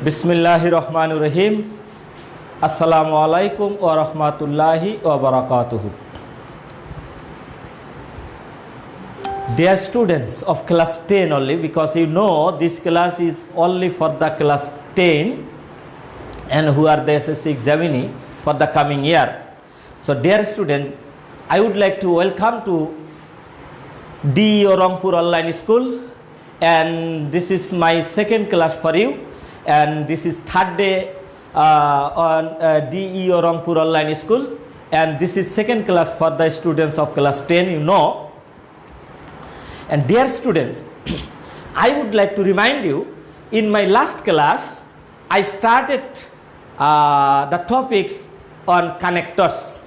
बिस्मिल्लाहिर रहमानिर रहीम। अस्सलामु अलैकुम व रहमतुल्लाहि व बरकातुहू। Dear students of class 10 only, because you know this class is only for the class 10 and who are the SSC examining for the coming year. So dear student, I would like to welcome to DEO Rangpur Online School, and this is my second class for you, and this is third day on DEO Rangpur Online School, and this is second class for the students of class 10, you know. And dear students, I would like to remind you, in my last class I started the topics on connectors,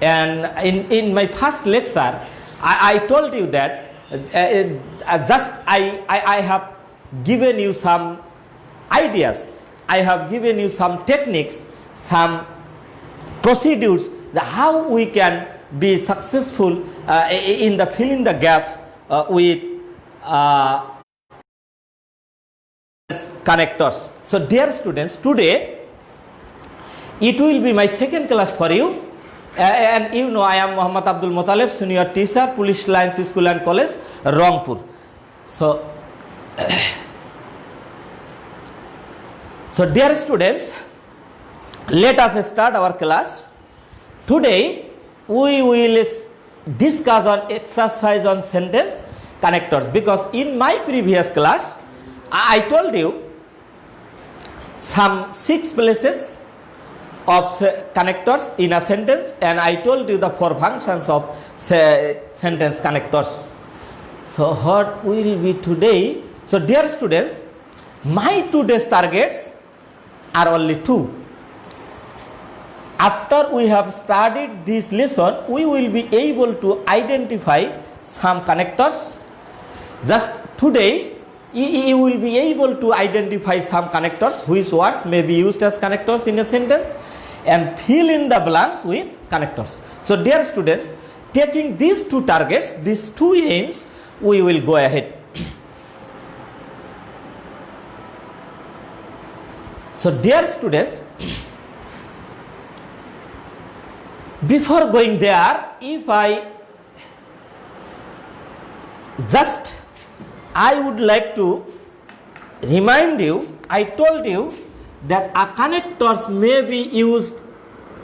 and in my first lecture I told you that I have given you some ideas, I have given you some techniques, some procedures, how we can be successful in the filling the gaps with connectors. So dear students, today it will be my second class for you, and you know I am Muhammad Abdul Muttalib, senior teacher, Police Lines School and College, Rangpur. So dear students, let us start our class. Today we will discuss on exercise on sentence connectors, because in my previous class I told you some 6 places of connectors in a sentence, and I told you the 4 functions of sentence connectors. So what will be today? So dear students, my today's targets are only 2. After we have studied this lesson, we will be able to identify some connectors. Just today, you will be able to identify some connectors, which words may be used as connectors in a sentence, and fill in the blanks with connectors. So dear students, taking these 2 targets, these 2 aims, we will go ahead. So dear students, before going there, if I would like to remind you, I told you that a connectors may be used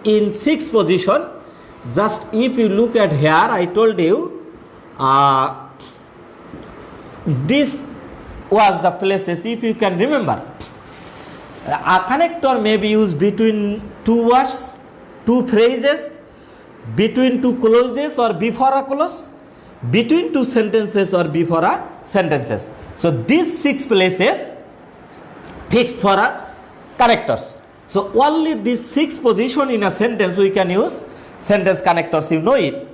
in 6 position. Just if you look at here, I told you this was the places, if you can remember. A connector may be used between 2 words, 2 phrases, between 2 clauses or before a clause, between 2 sentences or before a sentences. So these 6 places fixed for a connectors. So only these 6 position in a sentence we can use sentence connectors, you know it,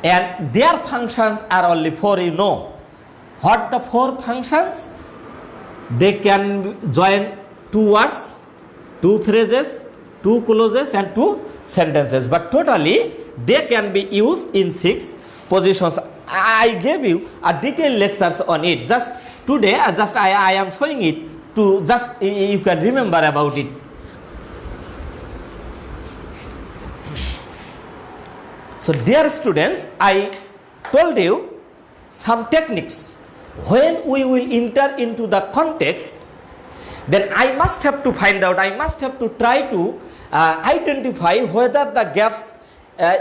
and their functions are only 4, you know. What the 4 functions? They can join 2 words, 2 phrases, 2 clauses and 2 sentences, but totally they can be used in 6 positions. I gave you a detailed lectures on it. Just today, I am showing it to just you can remember about it. So dear students, I told you some techniques. When we will enter into the context, then I must have to find out, I must have to try to identify whether the gaps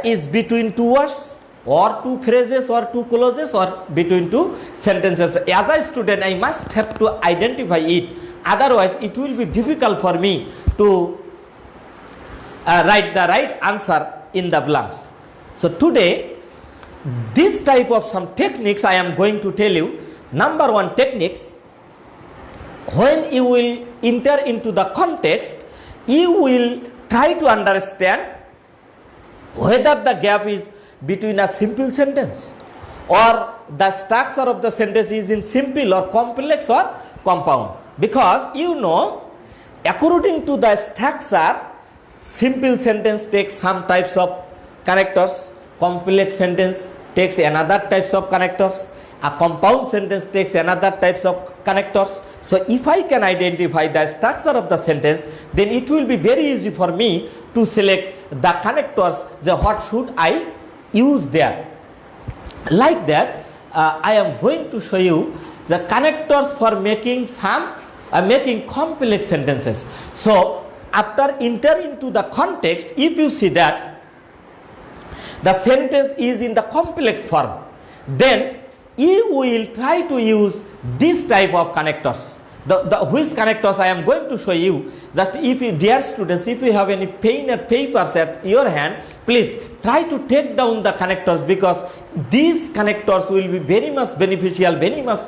is between 2 words or 2 phrases or 2 clauses or between 2 sentences. As a student, I must have to identify it. Otherwise, it will be difficult for me to write the right answer in the blanks. So today, this type of some techniques I am going to tell you. Number 1 techniques, when you will enter into the context, you will try to understand whether the gap is between a simple sentence or the structure of the sentence is in simple or complex or compound. Because you know, according to the structure, simple sentence takes some types of connectors, complex sentence takes another types of connectors, a compound sentence takes another types of connectors. So if I can identify the structure of the sentence, then it will be very easy for me to select the connectors, what should I use there. Like that, I am going to show you the connectors for making making complex sentences. So after enter into the context, if you see that the sentence is in the complex form, then you will try to use this type of connectors. Which connectors I am going to show you. Just if you, dear students, if you have any pen and papers at your hand, please try to take down the connectors, because these connectors will be very much beneficial, very much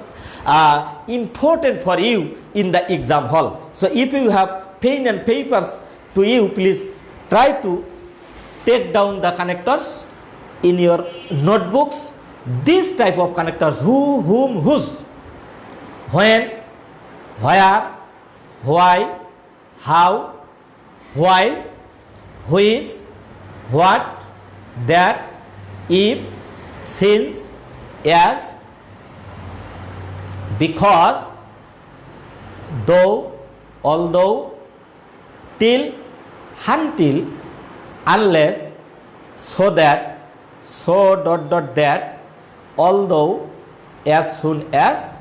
important for you in the exam hall. So if you have pen and papers to you, please try to take down the connectors in your notebooks. This type of connectors: who, whom, whose, when, where, why, how, while, which, what, that, if, since, as, because, though, although, till, until, unless, so that, so that, although, as soon as,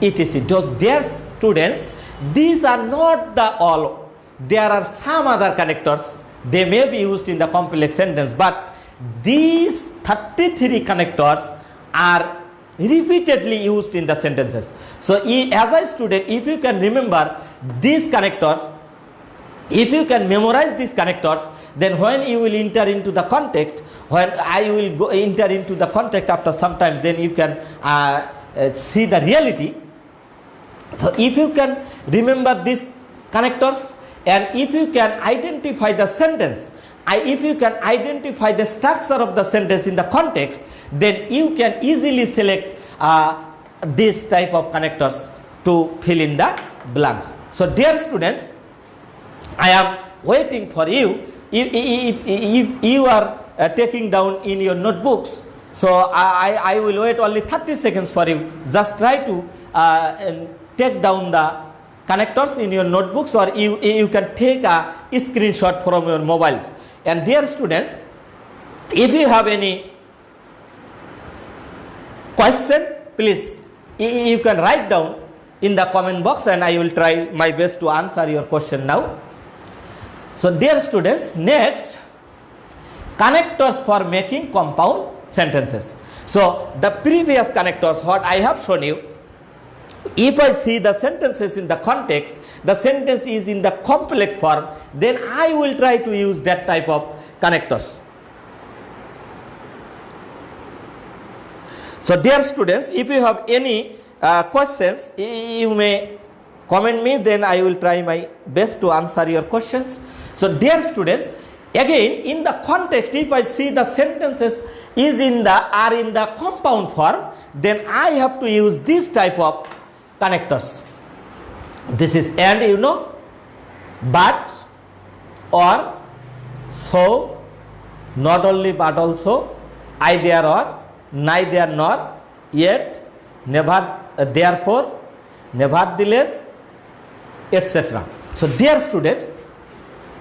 etc. Those dear students, these are not the all. There are some other connectors. They may be used in the complex sentence, but these 33 connectors are repeatedly used in the sentences. So as a student, if you can remember these connectors, if you can memorize these connectors, then when you will enter into the context, when I will go enter into the context after some time, then you can see the reality. So if you can remember these connectors, and if you can identify the sentence, if you can identify the structure of the sentence in the context, then you can easily select this type of connectors to fill in the blanks. So dear students, I am waiting for you. If you are taking down in your notebooks, so I will wait only 30 seconds for you. Just try to take down the connectors in your notebooks, or you can take a screenshot from your mobiles. And dear students, if you have any question, please you can write down in the comment box, and I will try my best to answer your question now. So dear students, next, connectors for making compound sentences. So the previous connectors what I have shown you, if I see the sentences in the context, the sentence is in the complex form, then I will try to use that type of connectors. So dear students, if you have any questions, you may comment me, then I will try my best to answer your questions. So dear students, again in the context, if I see the sentences are in the compound form, then I have to use this type of connectors. This is and, you know, but, or, so, not only but also, either or, neither nor, yet, never, therefore, nevertheless, etc. So dear students,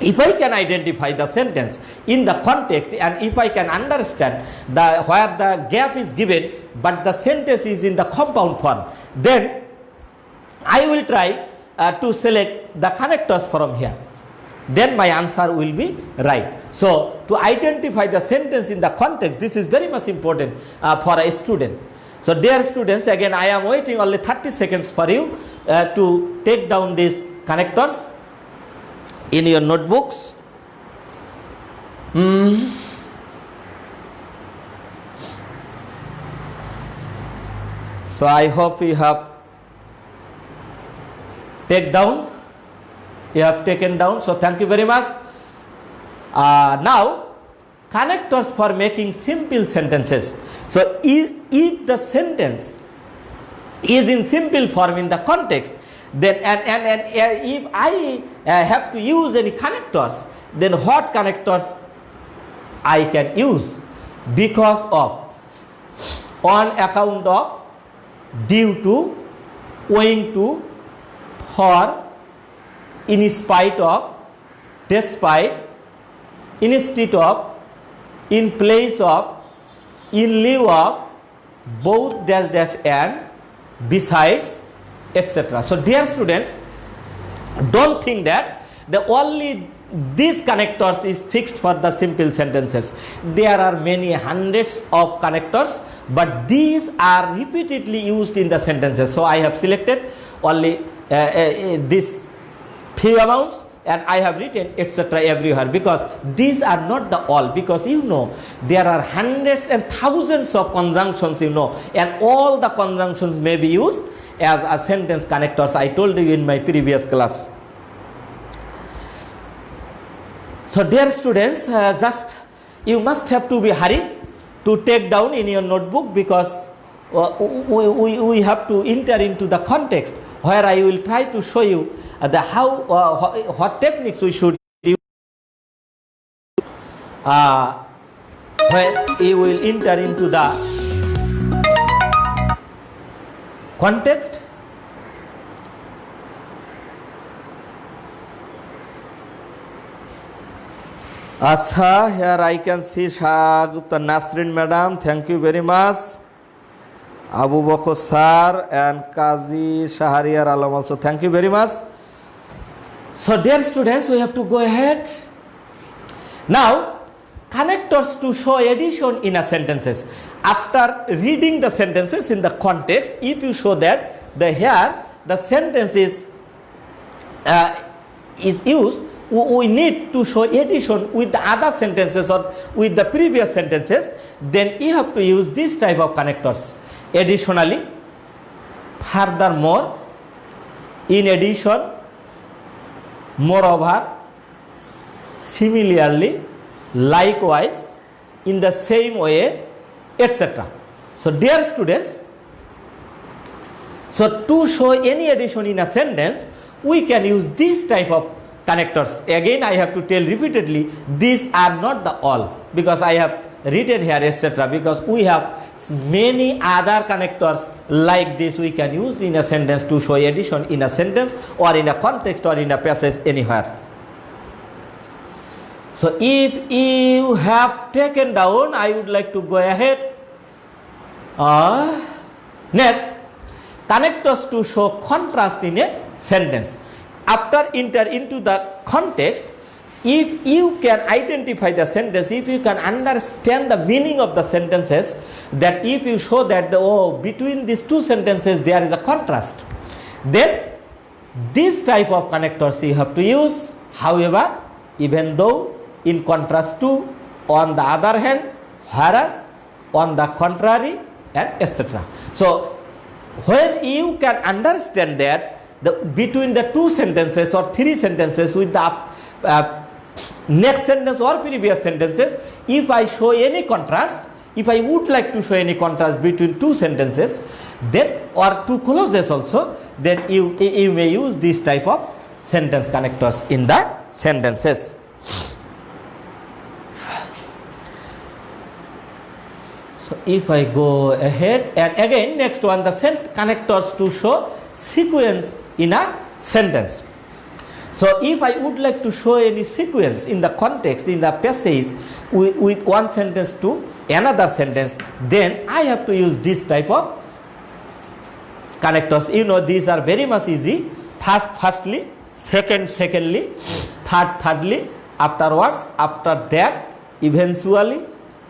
if I can identify the sentence in the context, and if I can understand where the gap is given but the sentence is in the compound form, then I will try to select the connectors from here. Then my answer will be right. So to identify the sentence in the context, this is very much important for a student. So dear students, again I am waiting only 30 seconds for you to take down these connectors in your notebooks. So I hope you have taken down. So thank you very much. Now connectors for making simple sentences. So if the sentence is in simple form in the context, then and if I have to use any connectors, then what connectors I can use? Because of, on account of, due to, owing to, for, in spite of, despite, instead of, in place of, in lieu of, both dash dash and, besides, etc. So dear students, don't think that the only these connectors is fixed for the simple sentences. There are many hundreds of connectors, but these are repeatedly used in the sentences. So I have selected only this few amounts, and I have written etc. everywhere, because these are not the all, because you know there are hundreds and thousands of conjunctions, you know, and all the conjunctions may be used as a sentence connectors. I told you in my previous class. So dear students, just you must have to be hurry to take down in your notebook, because we have to enter into the context where I will try to show you the how what techniques we should use when you will enter into the context. Asha, here I can see Shah Gupta Nasrin madam, thank you very much. Abu Bakr sir and Kazi Shahariar Alam also, thank you very much. So dear students, we have to go ahead. Now, connectors to show addition in a sentences. After reading the sentences in the context, if you show that here the sentence is used, we need to show addition with the other sentences or with the previous sentences, then you have to use this type of connectors. Additionally, furthermore, in addition, moreover, similarly, likewise, in the same way, etc. So dear students, so to show any addition in a sentence, we can use this type of connectors. Again, I have to tell repeatedly, these are not the all, because I have written here etc. because we have many other connectors like this we can use in a sentence to show addition in a sentence or in a context or in a passage anywhere. So if you have taken down, I would like to go ahead. Next, connectors to show contrast in a sentence. After enter into the context, if you can identify the sentence, if you can understand the meaning of the sentences, that if you show that between these two sentences there is a contrast, then this type of connectors you have to use. However, even though in contrast to, on the other hand, whereas, on the contrary, and etc. So when you can understand that between the two sentences or three sentences with the next sentence or previous sentences, if I show any contrast, if I would like to show any contrast between two sentences, then or two clauses also, then you may use this type of sentence connectors in the sentences. So if I go ahead, and again next one, the connectors to show sequence in a sentence. So if I would like to show any sequence in the context, in the passage with one sentence to another sentence, then I have to use this type of connectors. You know, these are very much easy. Firstly, secondly, thirdly, afterwards, after that, eventually,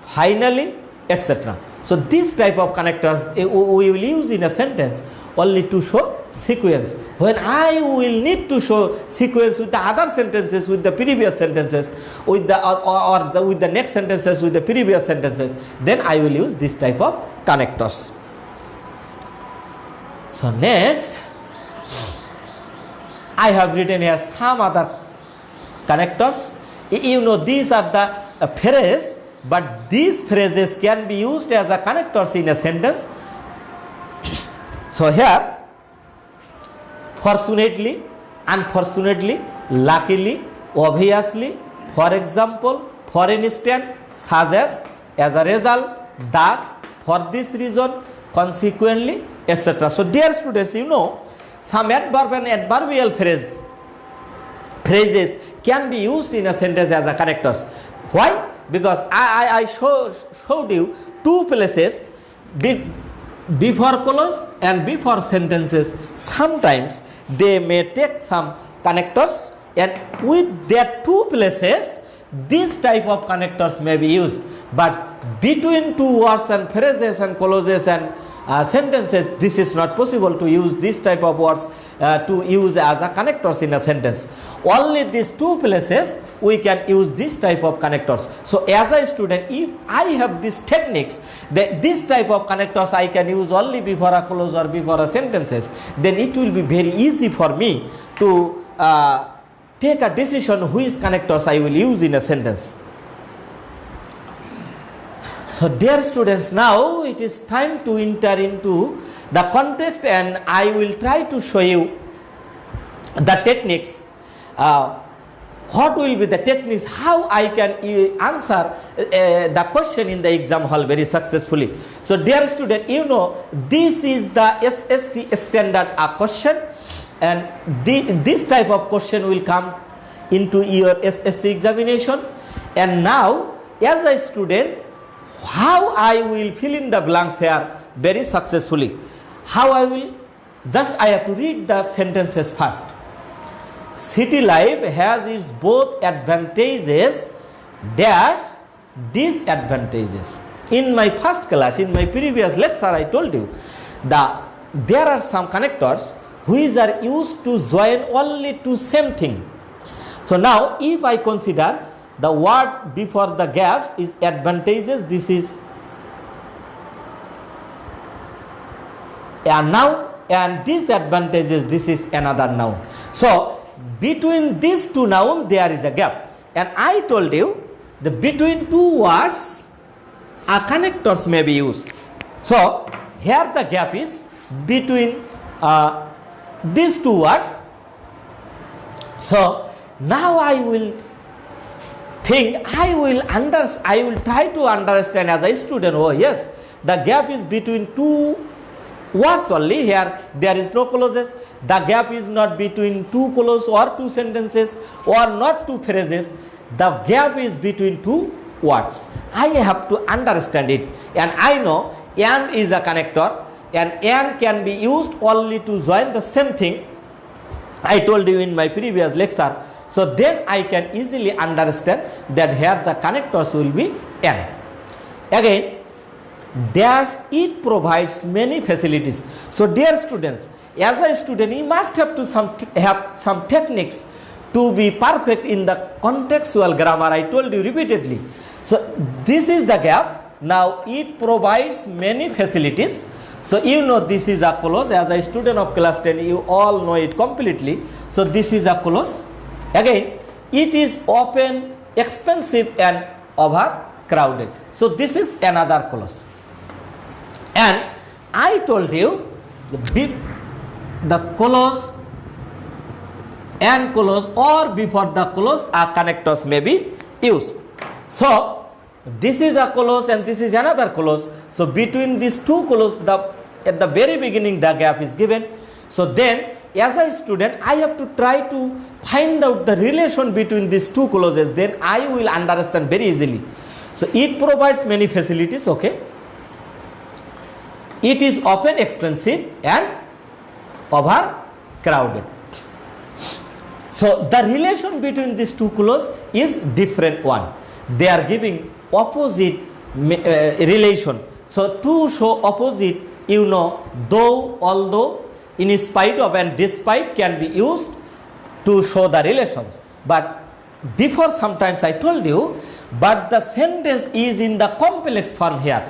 finally, etc. So this type of connectors we will use in a sentence only to show sequence. When I will need to show sequence with the other sentences, with the previous sentences, with the with the next sentences, with the previous sentences, then I will use this type of connectors. So next, I have written here some other connectors. You know, these are the phrases, but these phrases can be used as a connectors in a sentence. So here, fortunately, unfortunately, luckily, obviously, for example, for instance, such as a result, thus, for this reason, consequently, etc. So dear students, you know, some adverb and adverbial phrases can be used in a sentence as a connectors. Why? Because I showed you two places, before clause and before sentences. Sometimes they may take some connectors, and with that two places this type of connectors may be used, but between two words and phrases and clauses and sentences, this is not possible to use this type of words to use as a connectors in a sentence. Only these two places we can use this type of connectors. So as a student, if I have these techniques, this type of connectors I can use only before a clause or before a sentences, then it will be very easy for me to take a decision which connectors I will use in a sentence. So dear students, now it is time to enter into the context, and I will try to show you the techniques. What will be the techniques, how I can answer the question in the exam hall very successfully. So dear student, you know, this is the SSC standard question, and this type of question will come into your SSC examination. And now as a student, how I will fill in the blanks here very successfully. How I will, I have to read the sentences first. City life has its both advantages dash disadvantages. In my first class, in my previous lecture, I told you that there are some connectors which are used to join only to same thing. So now if I consider the word before the gaps is advantages, this is a noun, and disadvantages, this is another noun. So between these two nouns there is a gap, and I told you the between two words a connectors may be used. So here the gap is between these two words. So now I will think, I will try to understand as a student. Oh yes, the gap is between two words only. Here there is no clauses. The gap is not between two clauses or two sentences or not two phrases. The gap is between two words. I have to understand it, and I know and is a connector, and can be used only to join the same thing. I told you in my previous lecture. So then I can easily understand that here the connectors will be and. Again, it provides many facilities. So dear students, as a student, you must have to have some techniques to be perfect in the contextual grammar. I told you repeatedly. So this is the gap. Now it provides many facilities. So you know this is a clause. As a student of class 10, you all know it completely. So this is a clause. Again, it is often expensive and overcrowded. So this is another clause. And I told you the clause and clause or before the clause a connectors may be used. So this is a clause and this is another clause. So between these two clauses, at the very beginning the gap is given. So then as a student, I have to try to find out the relation between these two clauses. Then I will understand very easily. So it provides many facilities. Okay. It is often expensive and overcrowded. So the relation between these two clauses is different one. They are giving opposite relation. So to show opposite, you know, though, although, in spite of and despite can be used to show the relations. But before sometimes I told you, but the sentence is in the complex form here.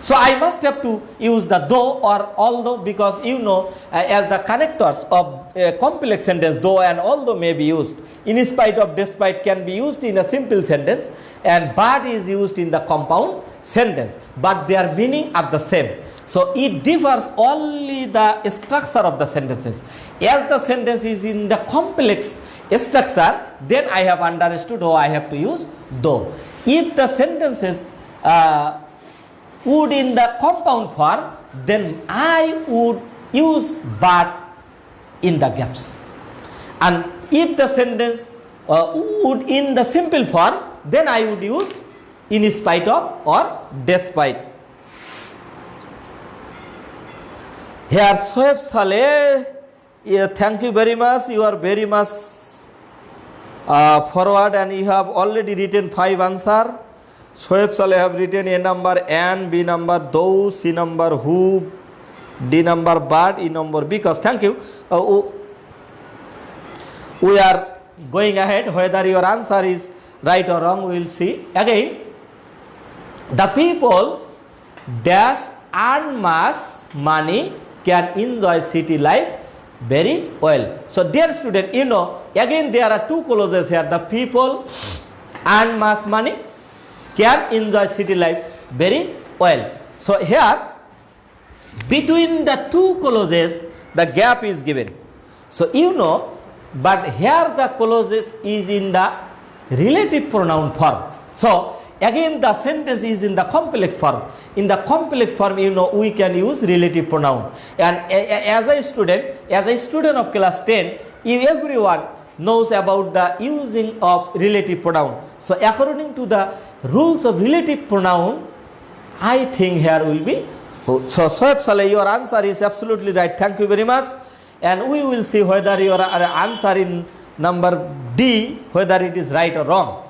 So I must have to use the though or although, because you know as the connectors of a complex sentence, though and although may be used. In spite of, despite can be used in a simple sentence, and but is used in the compound sentence, but their meaning are the same. So it differs only the structure of the sentences. As the sentence is in the complex structure, then I have understood how I have to use though. If the sentences would in the compound form, then I would use but in the gaps. And if the sentence would in the simple form, then I would use in spite of or despite. Here Shoaib Saleh, thank you very much. You are very much forward and you have already written 5 answers. Shoaib Saleh have written A number and, B number though, C number who, D number but, E number because. Thank you. We are going ahead. Whether your answer is right or wrong, we will see. Again, the people dash earn much money can enjoy city life very well. So dear student, you know, again there are 2 clauses here. The people earn much money can enjoy city life very well. So here between the 2 clauses the gap is given. So you know, but here the clauses is in the relative pronoun form. So again the sentence is in the complex form. In the complex form, you know, we can use relative pronoun. And as a student of class 10, everyone knows about the using of relative pronoun. So according to the rules of relative pronoun, I think here will be. So Shoaib Saleh, your answer is absolutely right. Thank you very much. And we will see whether your answer in number D, whether it is right or wrong.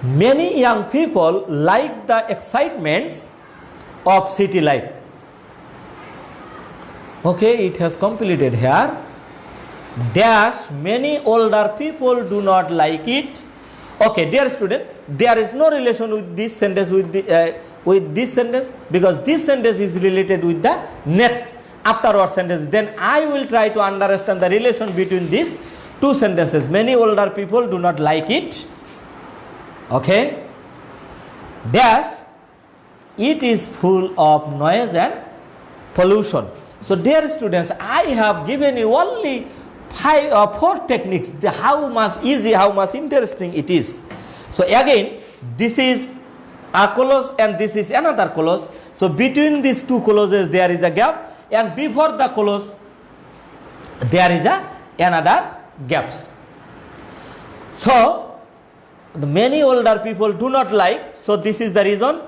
Many young people like the excitements of city life. Okay, it has completed here. Dash, many older people do not like it. Okay, dear student, there is no relation with this sentence with this sentence, because this sentence is related with the next afterward sentence. Then I will try to understand the relation between these 2 sentences. Many older people do not like it. Okay, dash, it is full of noise and pollution. So dear students, I have given you only 4 techniques, how much easy, how much interesting it is. So again, this is a clause and this is another clause. So between these 2 clauses there is a gap, and before the clause there is another gaps. So the many older people do not like, so this is the reason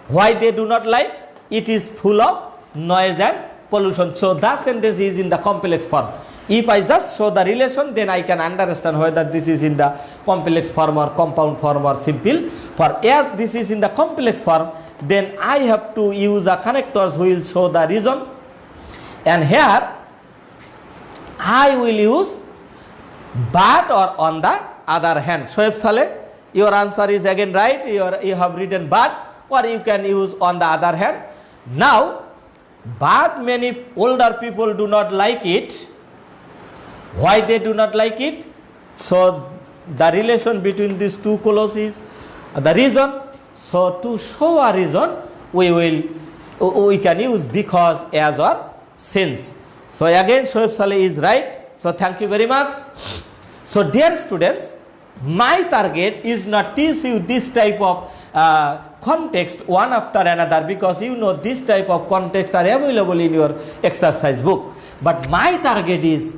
why they do not like. It is full of noise and pollution. So that sentence is in the complex form. If I just show the relation, then I can understand whether this is in the complex form or compound form or simple form. As this is in the complex form, then I have to use a connectors who will show the reason. And here I will use but or on the other hand. Shoaib Saleh, your answer is again right. You have written but, or you can use on the other hand. Now, but many older people do not like it. Why they do not like it? So the relation between these 2 clauses, the reason. So to show a reason, we can use because, as or since. So again Shoaib Saleh is right. So thank you very much. So dear students, my target is not teach you this type of context one after another, because you know this type of context are available in your exercise book. But my target is,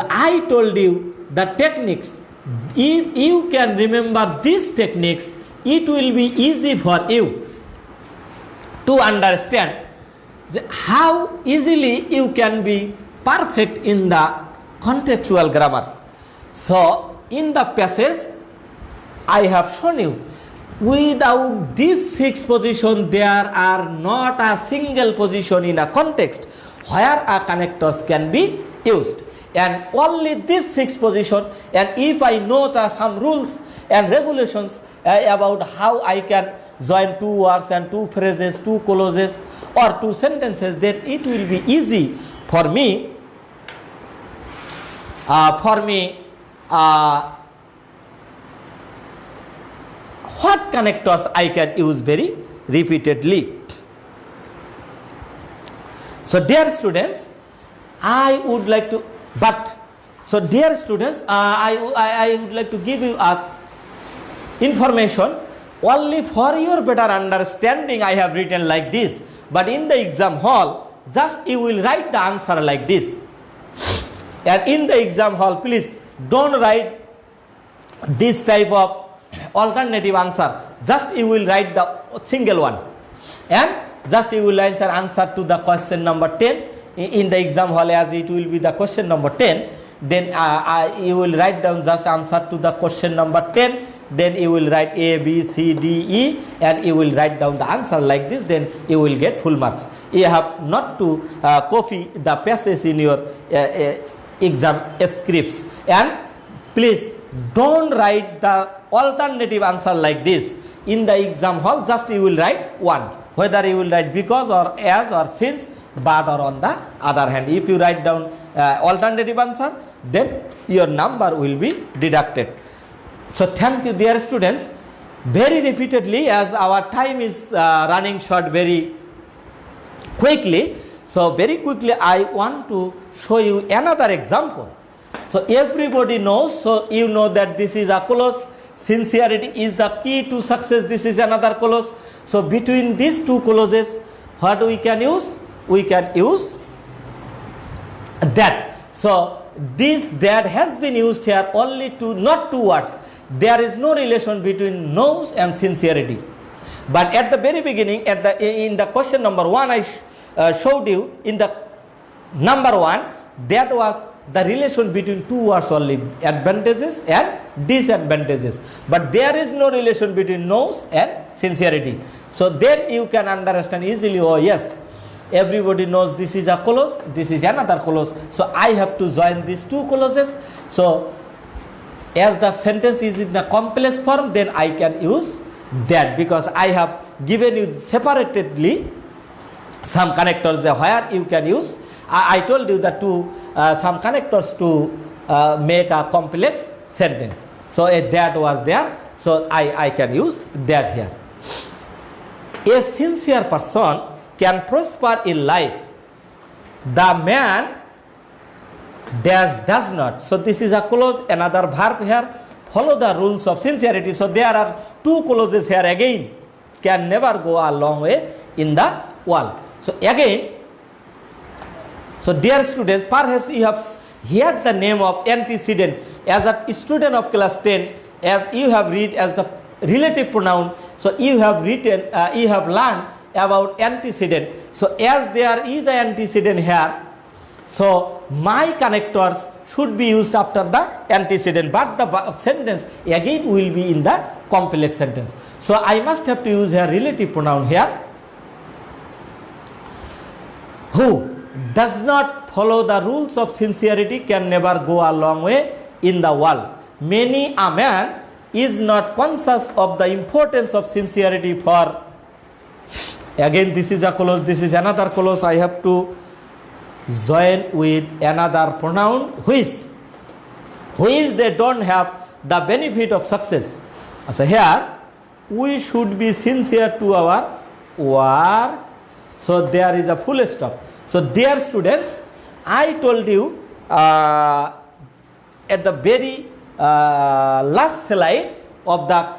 I told you the techniques. If you can remember these techniques, it will be easy for you to understand how easily you can be perfect in the contextual grammar. So in the passage I have shown you, without this 6 position there are not a single position in a context where a connectors can be used, and only this 6 position. And if I know some rules and regulations about how I can join 2 words and 2 phrases, 2 clauses or 2 sentences, then it will be easy for me what connectors I can use very repeatedly. So dear students, I would like to, I would like to give you information only for your better understanding. I have written like this. but in the exam hall, just you will write the answer like this. And in the exam hall, please don't write this type of alternative answer. Just you will write the single one. And just you will answer to the question number 10 in the exam hall, as it will be the question number 10. Then you will write down just answer to the question number 10. Then you will write A, B, C, D, E, and you will write down the answer like this. Then you will get full marks. You have not to copy the passage in your exam scripts. And please don't write the alternative answer like this. In the exam hall, just you will write one. Whether you will write because or as or since, but or on the other hand. If you write down alternative answer, then your number will be deducted. So thank you, dear students. Very repeatedly, as our time is running short very quickly. So very quickly I want to show you another example. So everybody knows, so you know that this is a clause. Sincerity is the key to success. This is another clause. So between these two clauses, what we can use? We can use that. So this that has been used here only to not two words. There is no relation between knows and sincerity. But at the very beginning, in the question number 1, I showed you in the number 1, that was the relation between two words only, advantages and disadvantages. But there is no relation between knows and sincerity. So then you can understand easily, oh yes, everybody knows this is a clause, this is another clause. So I have to join these two clauses. So as the sentence is in the complex form, then I can use that, because I have given you separately some connectors where you can use. I told you that some connectors to make a complex sentence. So that was there. So I can use that here. A sincere person can prosper in life. The man does not. So this is a clause, another verb here. Follow the rules of sincerity. So there are two clauses here again. Can never go a long way in the world. So again, so dear students, perhaps you have heard the name of antecedent. As a student of class 10, as you have read as the relative pronoun, so you have written, you have learned about antecedent. So as there is an antecedent here, so my connectors should be used after the antecedent, but the sentence again will be in the complex sentence. So I must have to use a relative pronoun here. Who does not follow the rules of sincerity can never go a long way in the world. Many a man is not conscious of the importance of sincerity for. Again, this is a clause, this is another clause. I have to join with another pronoun which they don't have the benefit of success. So here we should be sincere to our work. So there is a full stop. So dear students, I told you at the very last slide of the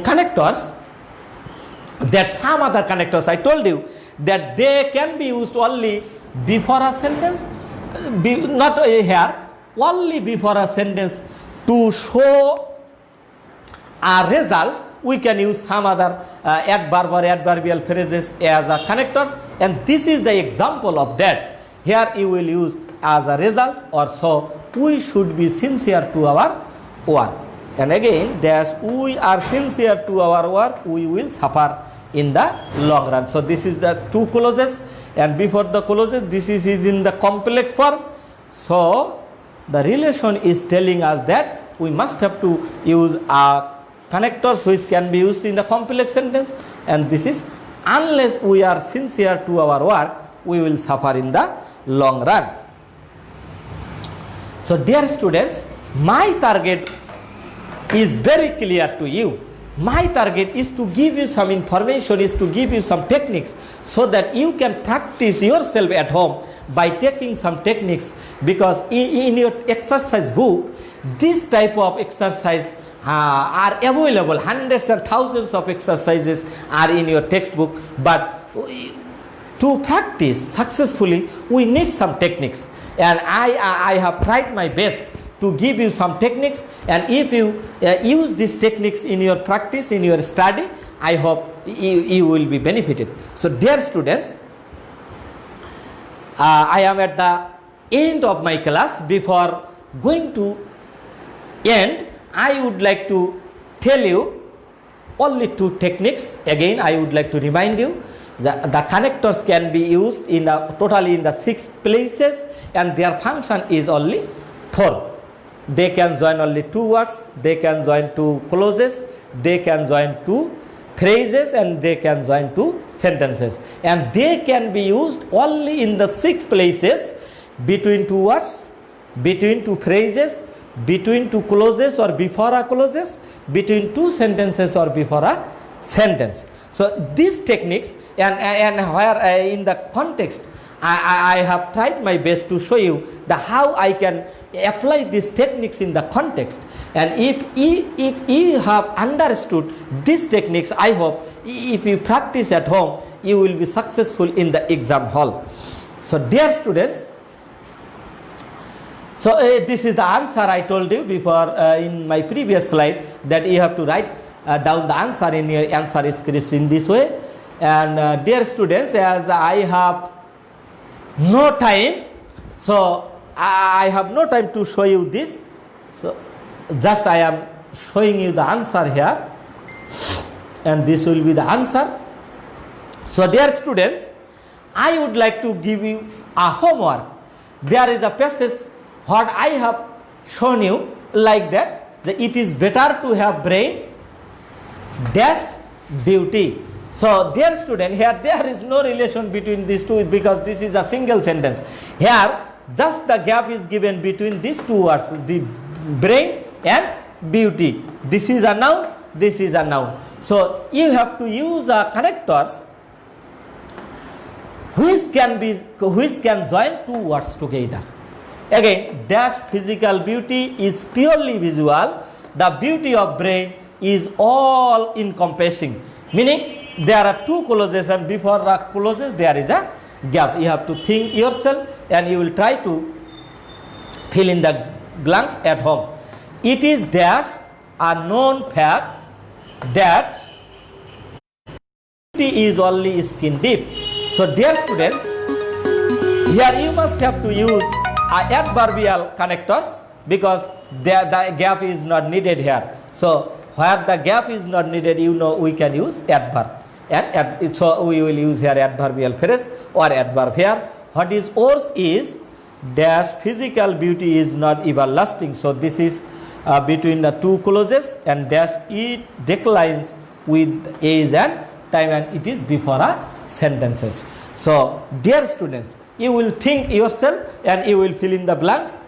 connectors, that some other connectors I told you that they can be used only before a sentence, not here, only before a sentence to show a result. We can use some other adverb or adverbial phrases as a connectors, and this is the example of that. Here you will use as a result or so. We should be sincere to our work. And again, as we are sincere to our work, we will suffer in the long run. So this is the two clauses, and before the clauses, this is in the complex form. So the relation is telling us that we must have to use a connectors which can be used in the complex sentence, and this is unless we are sincere to our work, we will suffer in the long run. So dear students, my target is very clear to you. My target is to give you some information, is to give you some techniques so that you can practice yourself at home by taking some techniques, because in your exercise book, this type of exercise are available. Hundreds and thousands of exercises are in your textbook, but to practice successfully, we need some techniques. And I have tried my best to give you some techniques, and if you use these techniques in your practice, in your study, I hope you will be benefited. So dear students, I am at the end of my class. Before going to end, I would like to tell you only 2 techniques. Again, I would like to remind you that the connectors can be used in totally in the 6 places, and their function is only 4. They can join only 2 words, they can join 2 clauses, they can join 2 phrases, and they can join 2 sentences, and they can be used only in the 6 places: between 2 words, between 2 phrases, between 2 clauses or before a clauses, between 2 sentences or before a sentence. So these techniques, and where in the context I have tried my best to show you how I can apply these techniques in the context. And if you have understood these techniques, I hope if you practice at home, you will be successful in the exam hall. So dear students, so this is the answer I told you before in my previous slide, that you have to write down the answer in your answer scripts in this way. And dear students, as I have no time, so I have no time to show you this, so just I am showing you the answer here, and this will be the answer. So dear students, I would like to give you a homework. There is a passage what I have shown you like that it is better to have brain dash beauty. So dear student, here there is no relation between these two, because this is a single sentence. Here just the gap is given between these 2 words, the brain and beauty. This is a noun, this is a noun. So you have to use connectors which can join 2 words together. Again, dash physical beauty is purely visual. The beauty of brain is all encompassing, meaning there are 2 clauses, and before the clauses there is a gap. You have to think yourself, and you will try to fill in the blanks at home. It is dash a known fact that beauty is only skin deep. So dear students, here you must have to use adverbial connectors, because the gap is not needed here. So where the gap is not needed, we can use adverb. And so we will use here adverbial phrase or adverb here. What is yours is dash physical beauty is not everlasting. So this is between the 2 clauses, and dash it declines with age and time, and it is before a sentences. So dear students, you will think yourself and you will fill in the blanks,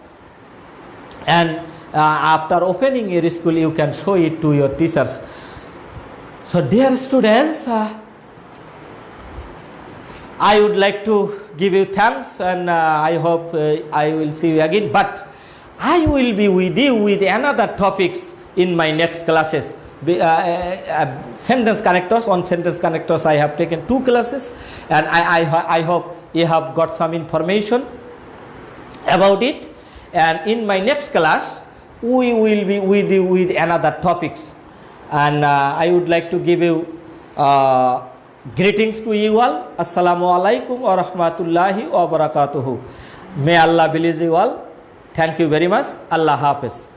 and after opening your school you can show it to your teachers. So dear students, I would like to give you thanks, and I hope I will see you again, but I will be with you with another topics in my next classes. Sentence connectors. On sentence connectors I have taken 2 classes, and I hope you have got some information about it, and in my next class we will be with you with another topics. And I would like to give you greetings to you all. Assalamu alaikum wa rahmatullahi wa barakatuhu. May Allah bless you all. Thank you very much. Allah Hafiz.